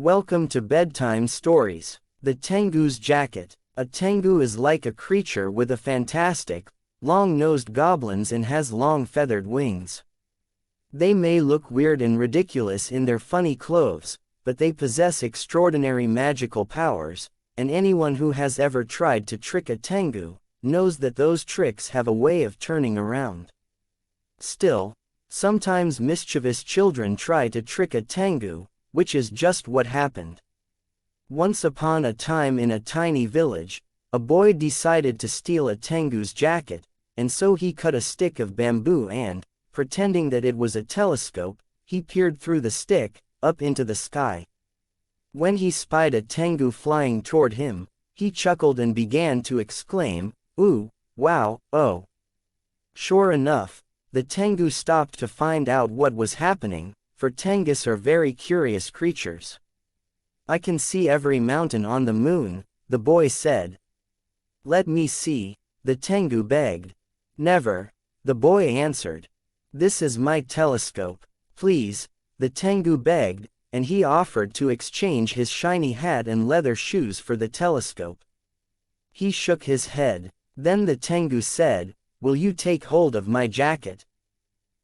Welcome to Bedtime Stories. The Tengu's Jacket. A Tengu is like a creature with a fantastic, long-nosed goblins and has long feathered wings. They may look weird and ridiculous in their funny clothes, but they possess extraordinary magical powers, and anyone who has ever tried to trick a Tengu knows that those tricks have a way of turning around. Still, sometimes mischievous children try to trick a Tengu, which is just what happened. Once upon a time in a tiny village, a boy decided to steal a Tengu's jacket, and so he cut a stick of bamboo and, pretending that it was a telescope, he peered through the stick, up into the sky. When he spied a Tengu flying toward him, he chuckled and began to exclaim, "Ooh, wow, oh." Sure enough, the Tengu stopped to find out what was happening, for Tengus are very curious creatures. "I can see every mountain on the moon," the boy said. "Let me see," the Tengu begged. "Never," the boy answered. "This is my telescope. Please," the Tengu begged, and he offered to exchange his shiny hat and leather shoes for the telescope. He shook his head. Then the Tengu said, "Will you take hold of my jacket?"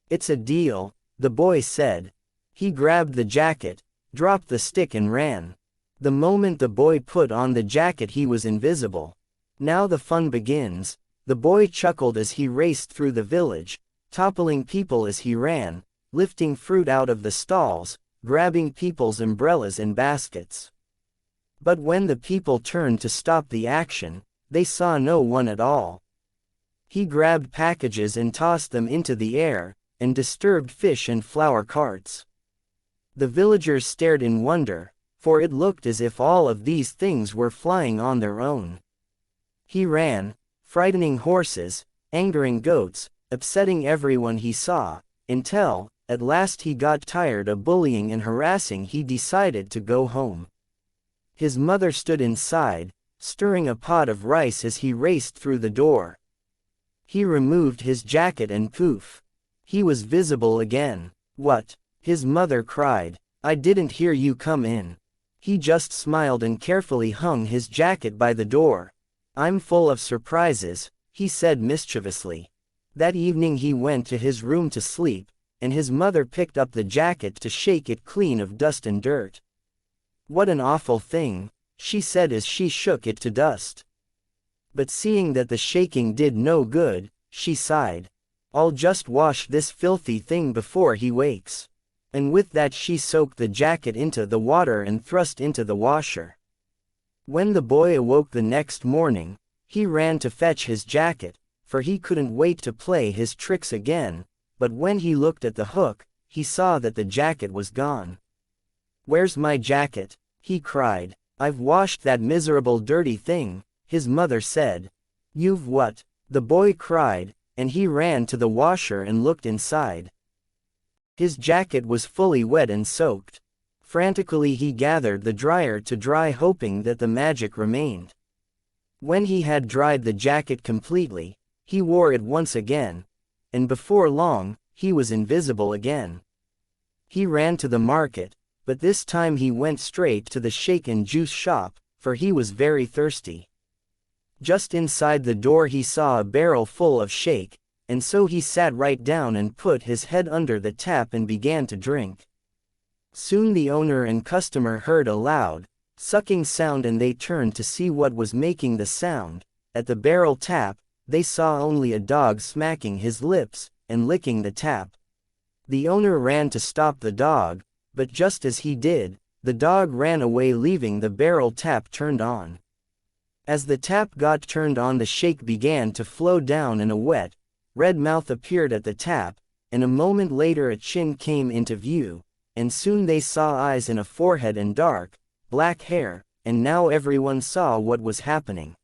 "It's a deal," the boy said. He grabbed the jacket, dropped the stick and ran. The moment the boy put on the jacket he was invisible. Now the fun begins, the boy chuckled as he raced through the village, toppling people as he ran, lifting fruit out of the stalls, grabbing people's umbrellas and baskets. But when the people turned to stop the action, they saw no one at all. He grabbed packages and tossed them into the air, and disturbed fish and flower carts. The villagers stared in wonder, for it looked as if all of these things were flying on their own. He ran, frightening horses, angering goats, upsetting everyone he saw, until, at last he got tired of bullying and harassing. He decided to go home. His mother stood inside, stirring a pot of rice as he raced through the door. He removed his jacket and poof! He was visible again. "What?" his mother cried. "I didn't hear you come in." He just smiled and carefully hung his jacket by the door. "I'm full of surprises," he said mischievously. That evening he went to his room to sleep, and his mother picked up the jacket to shake it clean of dust and dirt. "What an awful thing," she said as she shook it to dust. But seeing that the shaking did no good, she sighed. "I'll just wash this filthy thing before he wakes." And with that she soaked the jacket into the water and thrust into the washer. When the boy awoke the next morning, he ran to fetch his jacket, for he couldn't wait to play his tricks again, but when he looked at the hook, he saw that the jacket was gone. "Where's my jacket?" he cried. "I've washed that miserable dirty thing," his mother said. "You've what?" the boy cried, and he ran to the washer and looked inside. His jacket was fully wet and soaked. Frantically he gathered the dryer to dry, hoping that the magic remained. When he had dried the jacket completely, he wore it once again, and before long, he was invisible again. He ran to the market, but this time he went straight to the shake and juice shop, for he was very thirsty. Just inside the door he saw a barrel full of shake, and so he sat right down and put his head under the tap and began to drink. Soon the owner and customer heard a loud, sucking sound and they turned to see what was making the sound. At the barrel tap, they saw only a dog smacking his lips and licking the tap. The owner ran to stop the dog, but just as he did, the dog ran away, leaving the barrel tap turned on. As the tap got turned on, the shake began to flow down and a wet, red mouth appeared at the tap, and a moment later a chin came into view, and soon they saw eyes and a forehead and dark, black hair, and now everyone saw what was happening.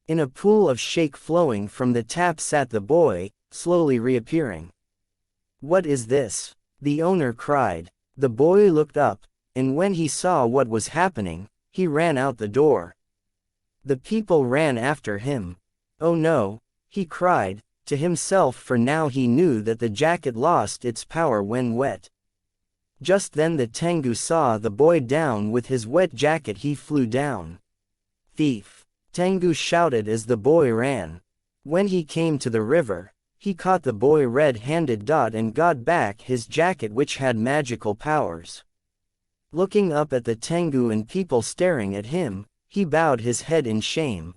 In a pool of shake flowing from the tap sat the boy, slowly reappearing. "What is this?" the owner cried. The boy looked up, and when he saw what was happening, he ran out the door. The people ran after him. "Oh no," he cried to himself, for now he knew that the jacket lost its power when wet. Just then the Tengu saw the boy down with his wet jacket. He flew down. "Thief!" Tengu shouted as the boy ran. When he came to the river, he caught the boy red-handed and got back his jacket, which had magical powers. Looking up at the Tengu and people staring at him, he bowed his head in shame.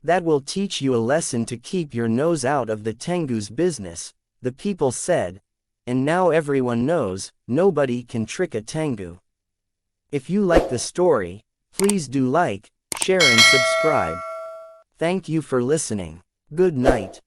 "That will teach you a lesson to keep your nose out of the Tengu's business," the people said, and now everyone knows, nobody can trick a Tengu. If you like the story, please do like, share and subscribe. Thank you for listening. Good night.